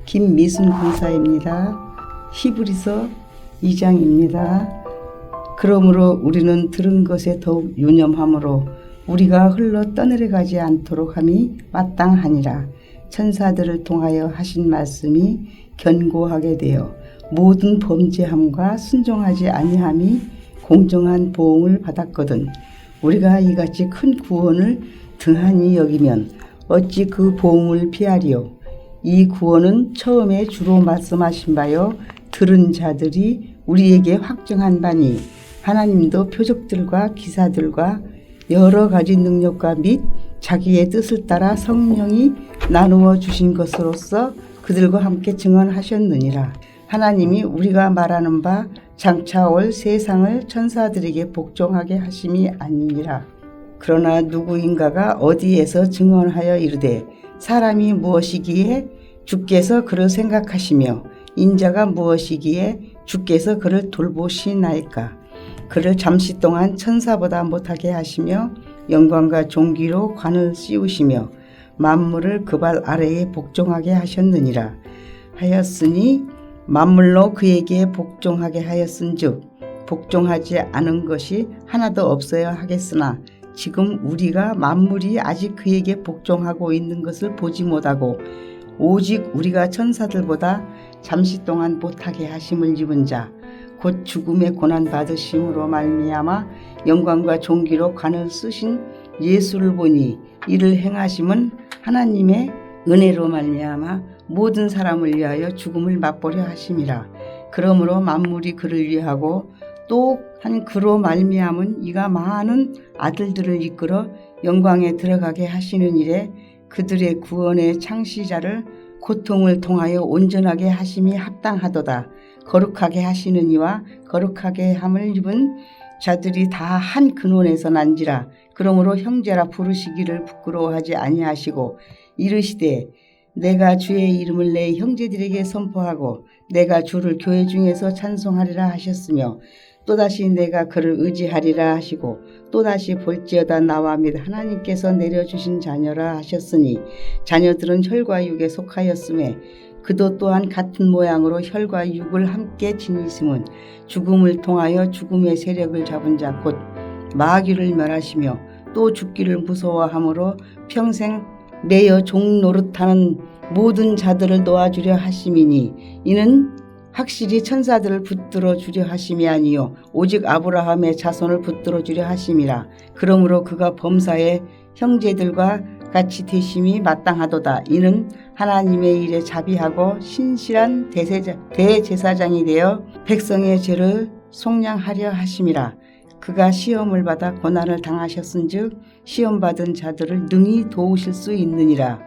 김미순 군사입니다. 히브리서 2장입니다. 그러므로 우리는 들은 것에 더욱 유념함으로 우리가 흘러 떠내려가지 않도록 함이 마땅하니라. 천사들을 통하여 하신 말씀이 견고하게 되어 모든 범죄함과 순종하지 아니함이 공정한 보응을 받았거든. 우리가 이같이 큰 구원을 등한히 여기면 어찌 그 보응을 피하리요. 이 구원은 처음에 주로 말씀하신 바요 들은 자들이 우리에게 확증한 바니 하나님도 표적들과 기사들과 여러 가지 능력과 및 자기의 뜻을 따라 성령이 나누어 주신 것으로서 그들과 함께 증언하셨느니라. 하나님이 우리가 말하는 바 장차 올 세상을 천사들에게 복종하게 하심이 아니니라. 그러나 누구인가가 어디에서 증언하여 이르되 사람이 무엇이기에 주께서 그를 생각하시며 인자가 무엇이기에 주께서 그를 돌보시나이까. 그를 잠시 동안 천사보다 못하게 하시며 영광과 존귀로 관을 씌우시며 만물을 그 발 아래에 복종하게 하셨느니라. 하였으니 만물로 그에게 복종하게 하였은즉 복종하지 않은 것이 하나도 없어야 하겠으나 지금 우리가 만물이 아직 그에게 복종하고 있는 것을 보지 못하고 오직 우리가 천사들보다 잠시 동안 못하게 하심을 입은 자 곧 죽음의 고난 받으심으로 말미암아 영광과 존귀로 관을 쓰신 예수를 보니 이를 행하심은 하나님의 은혜로 말미암아 모든 사람을 위하여 죽음을 맛보려 하심이라. 그러므로 만물이 그를 위하고 또 한 그로 말미암은 이가 많은 아들들을 이끌어 영광에 들어가게 하시는 일에 그들의 구원의 창시자를 고통을 통하여 온전하게 하심이 합당하도다. 거룩하게 하시는 이와 거룩하게 함을 입은 자들이 다 한 근원에서 난지라. 그러므로 형제라 부르시기를 부끄러워하지 아니하시고 이르시되 내가 주의 이름을 내 형제들에게 선포하고 내가 주를 교회 중에서 찬송하리라 하셨으며 또다시 내가 그를 의지하리라 하시고 또다시 볼지어다 나와 및 하나님께서 내려주신 자녀라 하셨으니 자녀들은 혈과 육에 속하였음에 그도 또한 같은 모양으로 혈과 육을 함께 지니심은 죽음을 통하여 죽음의 세력을 잡은 자 곧 마귀를 멸하시며 또 죽기를 무서워함으로 평생 매여 종 노릇하는 모든 자들을 놓아주려 하심이니 이는 확실히 천사들을 붙들어 주려 하심이 아니요 오직 아브라함의 자손을 붙들어 주려 하심이라. 그러므로 그가 범사의 형제들과 같이 되심이 마땅하도다. 이는 하나님의 일에 자비하고 신실한 대제사장이 되어 백성의 죄를 속량하려 하심이라. 그가 시험을 받아 고난을 당하셨은즉 시험받은 자들을 능히 도우실 수 있느니라.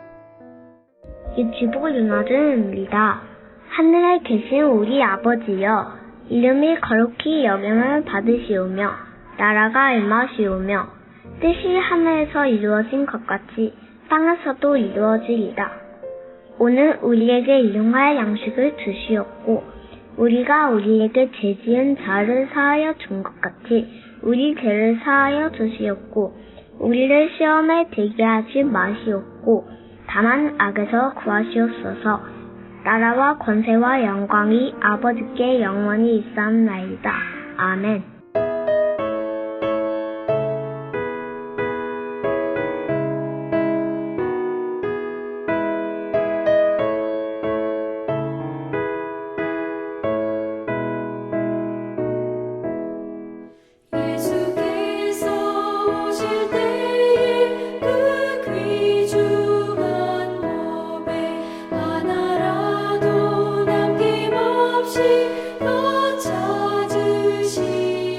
이 주복을 누나들입니다. 하늘에 계신 우리 아버지여, 이름이 거룩히 여김을 받으시오며 나라가 임하시오며 뜻이 하늘에서 이루어진 것 같이 땅에서도 이루어지리다. 오늘 우리에게 일용할 양식을 주시옵고 우리가 우리에게 죄지은 자를 사하여 준 것 같이 우리 죄를 사하여 주시옵고 우리를 시험에 들게 하지 마시옵고 다만 악에서 구하시옵소서. 나라와 권세와 영광이 아버지께 영원히 있사옵나이다. 아멘. 더 찾으시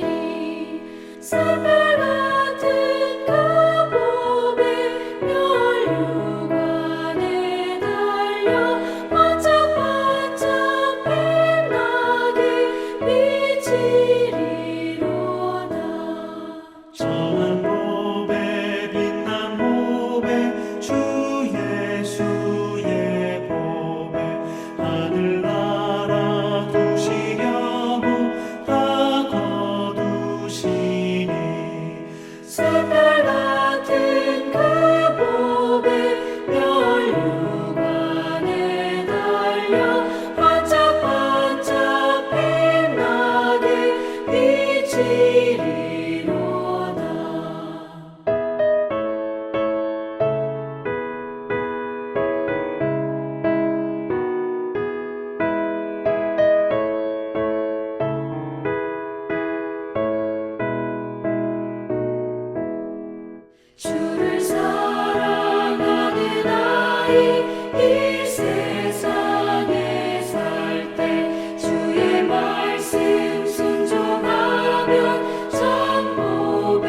이 세상에 살 때 주의 말씀 순종하면 천보배로다.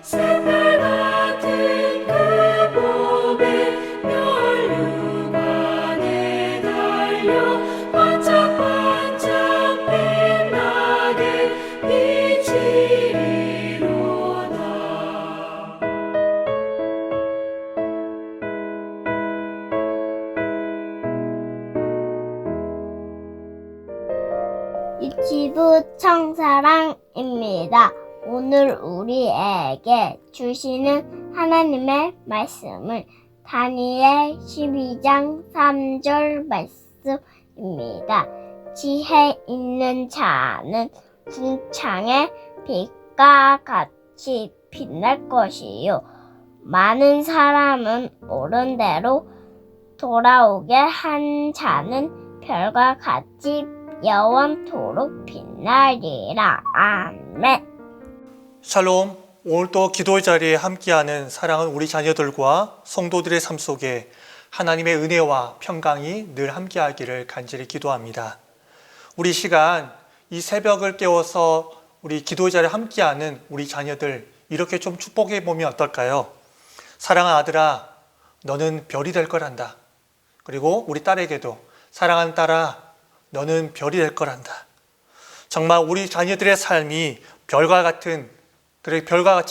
새별 같은 그 몸에 멸류관에 달려 반짝반짝 빛나게 비치리로다. 유치부 청사랑입니다. 오늘 우리에게 주시는 하나님의 말씀은 다니엘 12장 3절 말씀입니다. 지혜 있는 자는 궁창의 빛과 같이 빛날 것이요 많은 사람은 옳은 대로 돌아오게 한 자는 별과 같이 영원토록 빛나리라. 아멘. 샬롬. 오늘도 기도의 자리에 함께하는 사랑하는 우리 자녀들과 성도들의 삶 속에 하나님의 은혜와 평강이 늘 함께하기를 간절히 기도합니다. 우리 시간 이 새벽을 깨워서 우리 기도의 자리에 함께하는 우리 자녀들 이렇게 좀 축복해 보면 어떨까요? 사랑하는 아들아, 너는 별이 될 거란다. 그리고 우리 딸에게도 사랑하는 딸아, 너는 별이 될 거란다. 정말 우리 자녀들의 삶이 별과 같이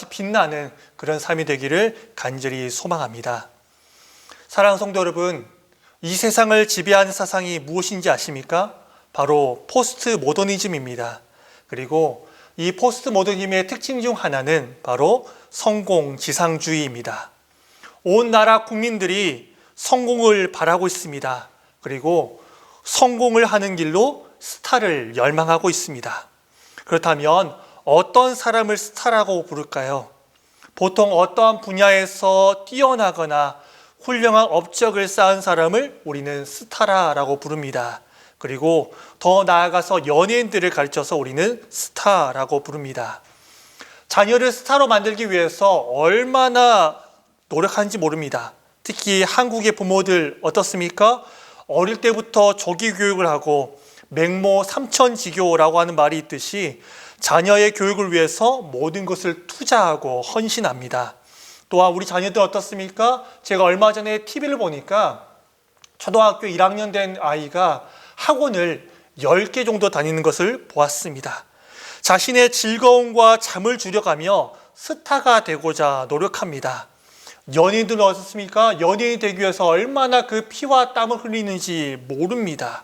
빛나는 그런 삶이 되기를 간절히 소망합니다. 사랑하는 성도 여러분, 이 세상을 지배하는 사상이 무엇인지 아십니까? 바로 포스트 모더니즘입니다. 그리고 이 포스트 모더니즘의 특징 중 하나는 바로 성공 지상주의입니다. 온 나라 국민들이 성공을 바라고 있습니다. 그리고 성공을 하는 길로 스타를 열망하고 있습니다. 그렇다면 어떤 사람을 스타라고 부를까요? 보통 어떠한 분야에서 뛰어나거나 훌륭한 업적을 쌓은 사람을 우리는 스타라고 부릅니다. 그리고 더 나아가서 연예인들을 가르쳐서 우리는 스타라고 부릅니다. 자녀를 스타로 만들기 위해서 얼마나 노력하는지 모릅니다. 특히 한국의 부모들 어떻습니까? 어릴 때부터 조기 교육을 하고 맹모 삼천지교라고 하는 말이 있듯이 자녀의 교육을 위해서 모든 것을 투자하고 헌신합니다. 또한 우리 자녀들 어떻습니까? 제가 얼마 전에 TV를 보니까 초등학교 1학년 된 아이가 학원을 10개 정도 다니는 것을 보았습니다. 자신의 즐거움과 잠을 줄여가며 스타가 되고자 노력합니다. 연예인들은 어떻습니까? 연예인이 되기 위해서 얼마나 그 피와 땀을 흘리는지 모릅니다.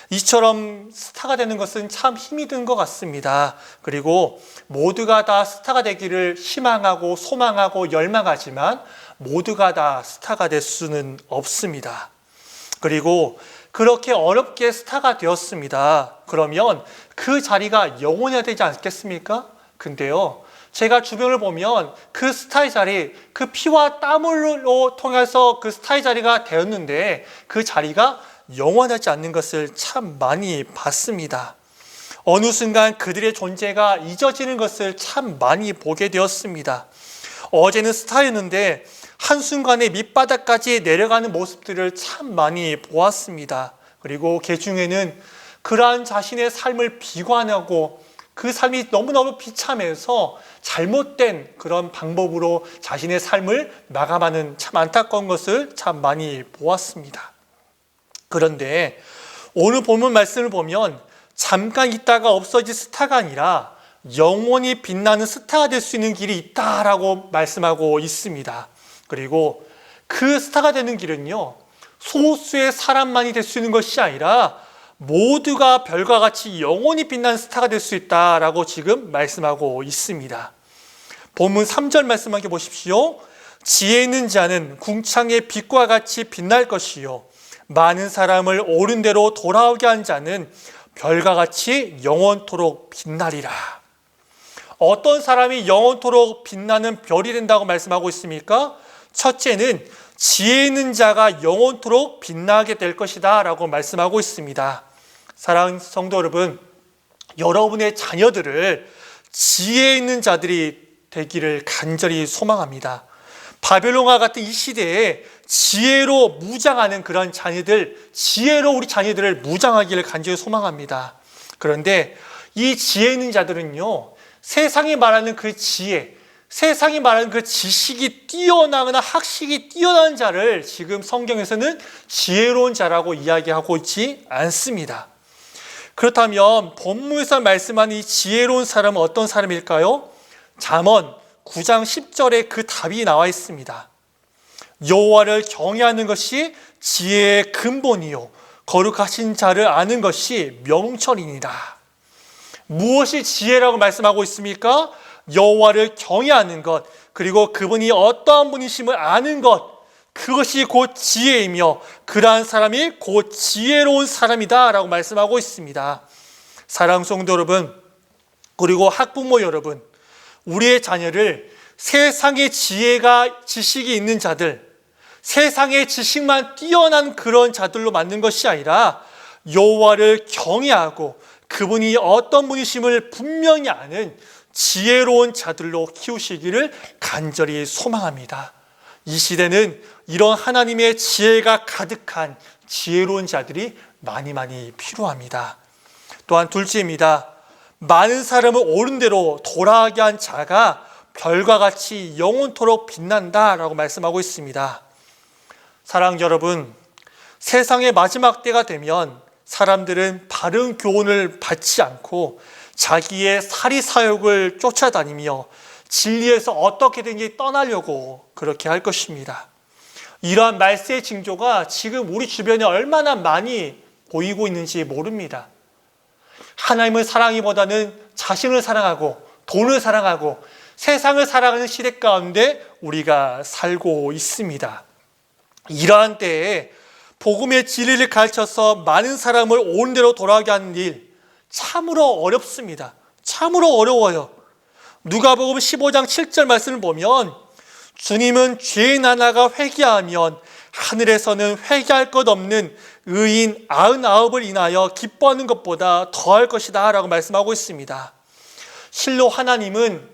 이처럼 스타가 되는 것은 참 힘이 든 것 같습니다. 그리고 모두가 다 스타가 되기를 희망하고 소망하고 열망하지만 모두가 다 스타가 될 수는 없습니다. 그리고 그렇게 어렵게 스타가 되었습니다. 그러면 그 자리가 영원해야 되지 않겠습니까? 근데요, 제가 주변을 보면 그 스타의 자리, 그 피와 땀으로 통해서 그 스타의 자리가 되었는데 그 자리가 영원하지 않는 것을 참 많이 봤습니다. 어느 순간 그들의 존재가 잊어지는 것을 참 많이 보게 되었습니다. 어제는 스타였는데 한순간에 밑바닥까지 내려가는 모습들을 참 많이 보았습니다. 그리고 그 중에는 그러한 자신의 삶을 비관하고 그 삶이 너무너무 비참해서 잘못된 그런 방법으로 자신의 삶을 마감하는 참 안타까운 것을 참 많이 보았습니다. 그런데 오늘 본문 말씀을 보면 잠깐 있다가 없어질 스타가 아니라 영원히 빛나는 스타가 될 수 있는 길이 있다라고 말씀하고 있습니다. 그리고 그 스타가 되는 길은요, 소수의 사람만이 될 수 있는 것이 아니라 모두가 별과 같이 영원히 빛나는 스타가 될 수 있다라고 지금 말씀하고 있습니다. 본문 3절 말씀 함께 보십시오. 지혜 있는 자는 궁창의 빛과 같이 빛날 것이요 많은 사람을 옳은 대로 돌아오게 한 자는 별과 같이 영원토록 빛나리라. 어떤 사람이 영원토록 빛나는 별이 된다고 말씀하고 있습니까? 첫째는 지혜 있는 자가 영원토록 빛나게 될 것이다 라고 말씀하고 있습니다. 사랑하는 성도 여러분, 여러분의 자녀들을 지혜 있는 자들이 되기를 간절히 소망합니다. 바벨론과 같은 이 시대에 지혜로 무장하는 그런 자녀들, 지혜로 우리 자녀들을 무장하기를 간절히 소망합니다. 그런데 이 지혜 있는 자들은요, 세상이 말하는 그 지혜, 세상이 말하는 그 지식이 뛰어나거나 학식이 뛰어난 자를 지금 성경에서는 지혜로운 자라고 이야기하고 있지 않습니다. 그렇다면 본문에서 말씀하는 이 지혜로운 사람은 어떤 사람일까요? 잠언 9장 10절에 그 답이 나와 있습니다. 여호와를 경외하는 것이 지혜의 근본이요 거룩하신 자를 아는 것이 명철이니라. 무엇이 지혜라고 말씀하고 있습니까? 여호와를 경외하는 것, 그리고 그분이 어떠한 분이심을 아는 것, 그것이 곧 지혜이며 그러한 사람이 곧 지혜로운 사람이다 라고 말씀하고 있습니다. 사랑하는 성도 여러분, 그리고 학부모 여러분, 우리의 자녀를 세상의 지식이 있는 자들, 세상의 지식만 뛰어난 그런 자들로 만든 것이 아니라 여호와를 경외하고 그분이 어떤 분이심을 분명히 아는 지혜로운 자들로 키우시기를 간절히 소망합니다. 이 시대는 이런 하나님의 지혜가 가득한 지혜로운 자들이 많이 필요합니다. 또한 둘째입니다. 많은 사람을 옳은 대로 돌아가게 한 자가 별과 같이 영원토록 빛난다라고 말씀하고 있습니다. 사랑하는 여러분, 세상의 마지막 때가 되면 사람들은 바른 교훈을 받지 않고 자기의 사리사욕을 쫓아다니며 진리에서 어떻게든지 떠나려고 그렇게 할 것입니다. 이러한 말세의 징조가 지금 우리 주변에 얼마나 많이 보이고 있는지 모릅니다. 하나님을 사랑하기보다는 자신을 사랑하고 돈을 사랑하고 세상을 사랑하는 시대 가운데 우리가 살고 있습니다. 이러한 때에 복음의 진리를 가르쳐서 많은 사람을 옳은 대로 돌아가게 하는 일, 참으로 어렵습니다. 참으로 어려워요. 누가복음 15장 7절 말씀을 보면 주님은 죄인 하나가 회개하면 하늘에서는 회개할 것 없는 의인 99을 인하여 기뻐하는 것보다 더할 것이다 라고 말씀하고 있습니다. 실로 하나님은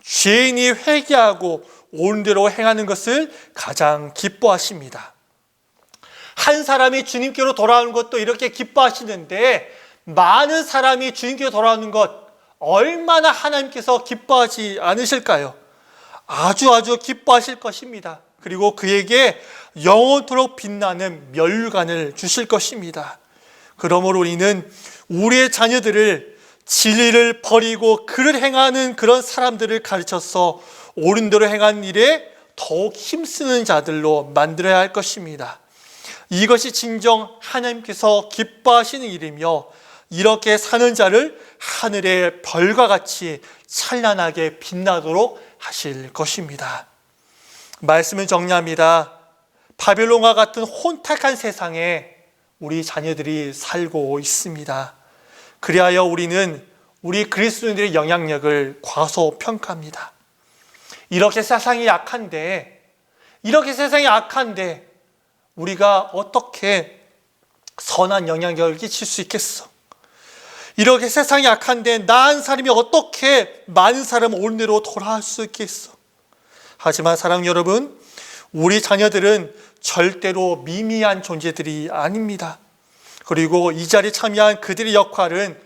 죄인이 회개하고 옳은 대로 행하는 것을 가장 기뻐하십니다. 한 사람이 주님께로 돌아오는 것도 이렇게 기뻐하시는데 많은 사람이 주님께로 돌아오는 것 얼마나 하나님께서 기뻐하지 않으실까요? 아주 기뻐하실 것입니다. 그리고 그에게 영원토록 빛나는 멸류관을 주실 것입니다. 그러므로 우리는 우리의 자녀들을 진리를 버리고 그를 행하는 그런 사람들을 가르쳐서 옳은 대로 행하는 일에 더욱 힘쓰는 자들로 만들어야 할 것입니다. 이것이 진정 하나님께서 기뻐하시는 일이며 이렇게 사는 자를 하늘의 별과 같이 찬란하게 빛나도록 하실 것입니다. 말씀을 정리합니다. 바벨론과 같은 혼탁한 세상에 우리 자녀들이 살고 있습니다. 그리하여 우리는 우리 그리스도인들의 영향력을 과소평가합니다. 이렇게 세상이 약한데 우리가 어떻게 선한 영향력을 끼칠 수 있겠어? 이렇게 세상이 약한데 나은 사람이 어떻게 많은 사람을 옳은 대로 돌아갈 수 있겠어? 하지만 사랑하는 여러분, 우리 자녀들은 절대로 미미한 존재들이 아닙니다. 그리고 이 자리에 참여한 그들의 역할은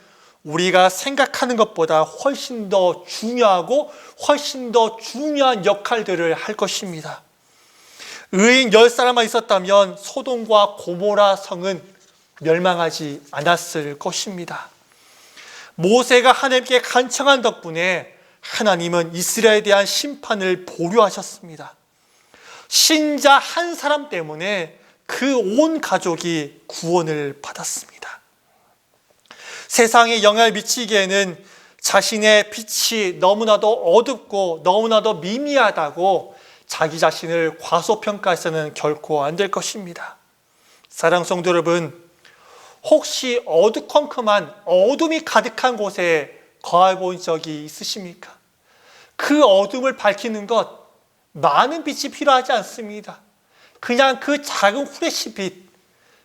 우리가 생각하는 것보다 훨씬 더 중요하고 훨씬 더 중요한 역할들을 할 것입니다. 의인 10사람만 있었다면 소돔과 고모라 성은 멸망하지 않았을 것입니다. 모세가 하나님께 간청한 덕분에 하나님은 이스라엘에 대한 심판을 보류하셨습니다. 신자 한 사람 때문에 그 온 가족이 구원을 받았습니다. 세상에 영향을 미치기에는 자신의 빛이 너무나도 어둡고 너무나도 미미하다고 자기 자신을 과소평가해서는 결코 안 될 것입니다. 사랑하는 성도 여러분, 혹시 어두컴컴한 어둠이 가득한 곳에 거해 본 적이 있으십니까? 그 어둠을 밝히는 것 많은 빛이 필요하지 않습니다. 그냥 그 작은 후레쉬 빛,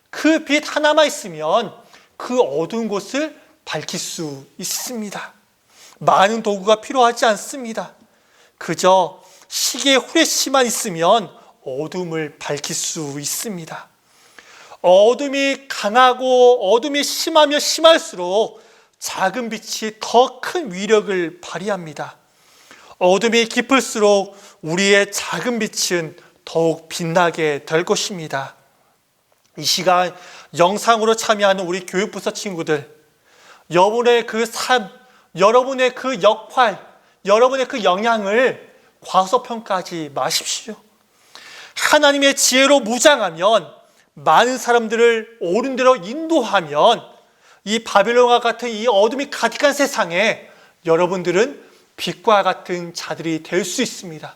그 빛 하나만 있으면 그 어두운 곳을 밝힐 수 있습니다. 많은 도구가 필요하지 않습니다. 그저 시계의 후레쉬만 있으면 어둠을 밝힐 수 있습니다. 어둠이 강하고 어둠이 심하면 심할수록 작은 빛이 더 큰 위력을 발휘합니다. 어둠이 깊을수록 우리의 작은 빛은 더욱 빛나게 될 것입니다. 이 시간 영상으로 참여하는 우리 교육부서 친구들, 여러분의 그 삶, 여러분의 그 역할, 여러분의 그 영향을 과소평가하지 마십시오. 하나님의 지혜로 무장하면, 많은 사람들을 옳은 대로 인도하면 이 바벨론과 같은 이 어둠이 가득한 세상에 여러분들은 빛과 같은 자들이 될 수 있습니다.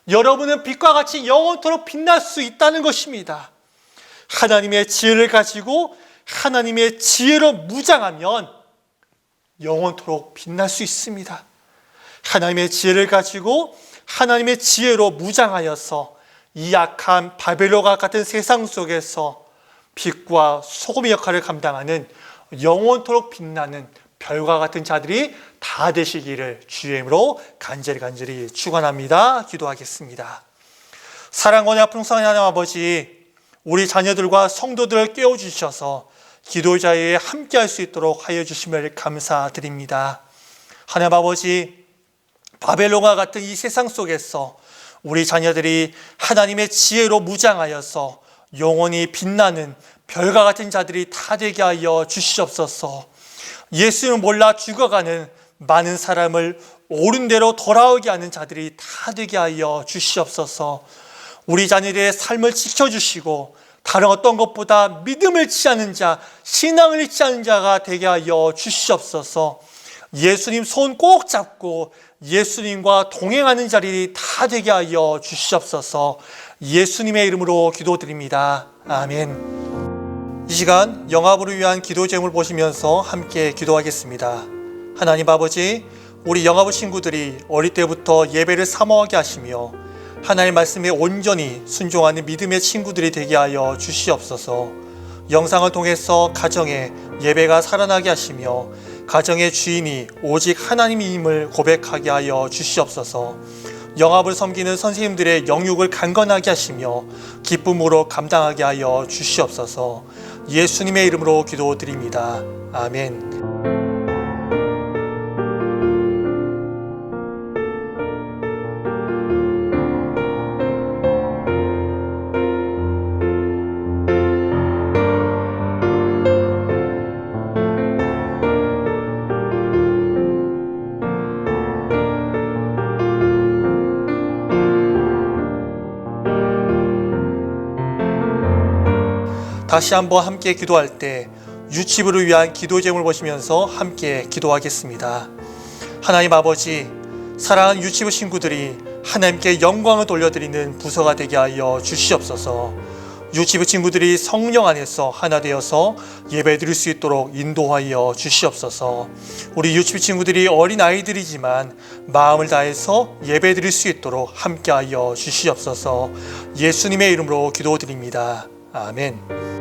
여러분은 빛과 같이 영원토록 빛날 수 있다는 것입니다. 하나님의 지혜를 가지고 하나님의 지혜로 무장하면 영원토록 빛날 수 있습니다. 하나님의 지혜를 가지고 하나님의 지혜로 무장하여서 이 악한 바벨론과 같은 세상 속에서 빛과 소금의 역할을 감당하는 영원토록 빛나는 별과 같은 자들이 다 되시기를 주의 이름으로 간절히 축원합니다. 기도하겠습니다. 사랑과 풍성한 하나님 아버지, 우리 자녀들과 성도들을 깨워주셔서 기도자에 함께할 수 있도록 하여 주심을 감사드립니다. 하나님 아버지, 바벨론과 같은 이 세상 속에서 우리 자녀들이 하나님의 지혜로 무장하여서 영원히 빛나는 별과 같은 자들이 다 되게 하여 주시옵소서. 예수를 몰라 죽어가는 많은 사람을 옳은 대로 돌아오게 하는 자들이 다 되게 하여 주시옵소서. 우리 자녀들의 삶을 지켜주시고 다른 어떤 것보다 믿음을 취하는 자, 신앙을 취하는 자가 되게 하여 주시옵소서. 예수님 손 꼭 잡고 예수님과 동행하는 자리 다 되게 하여 주시옵소서. 예수님의 이름으로 기도드립니다. 아멘. 이 시간 영합을 위한 기도 제목을 보시면서 함께 기도하겠습니다. 하나님 아버지, 우리 영합의 친구들이 어릴 때부터 예배를 사모하게 하시며 하나님의 말씀에 온전히 순종하는 믿음의 친구들이 되게 하여 주시옵소서. 영상을 통해서 가정에 예배가 살아나게 하시며 가정의 주인이 오직 하나님임을 고백하게 하여 주시옵소서. 영합을 섬기는 선생님들의 영육을 강건하게 하시며 기쁨으로 감당하게 하여 주시옵소서. 예수님의 이름으로 기도드립니다. 아멘. 다시 한번 함께 기도할 때 유치부를 위한 기도 제목을 보시면서 함께 기도하겠습니다. 하나님 아버지, 사랑하는 유치부 친구들이 하나님께 영광을 돌려드리는 부서가 되게 하여 주시옵소서. 유치부 친구들이 성령 안에서 하나 되어서 예배드릴 수 있도록 인도하여 주시옵소서. 우리 유치부 친구들이 어린 아이들이지만 마음을 다해서 예배드릴 수 있도록 함께하여 주시옵소서. 예수님의 이름으로 기도드립니다. 아멘.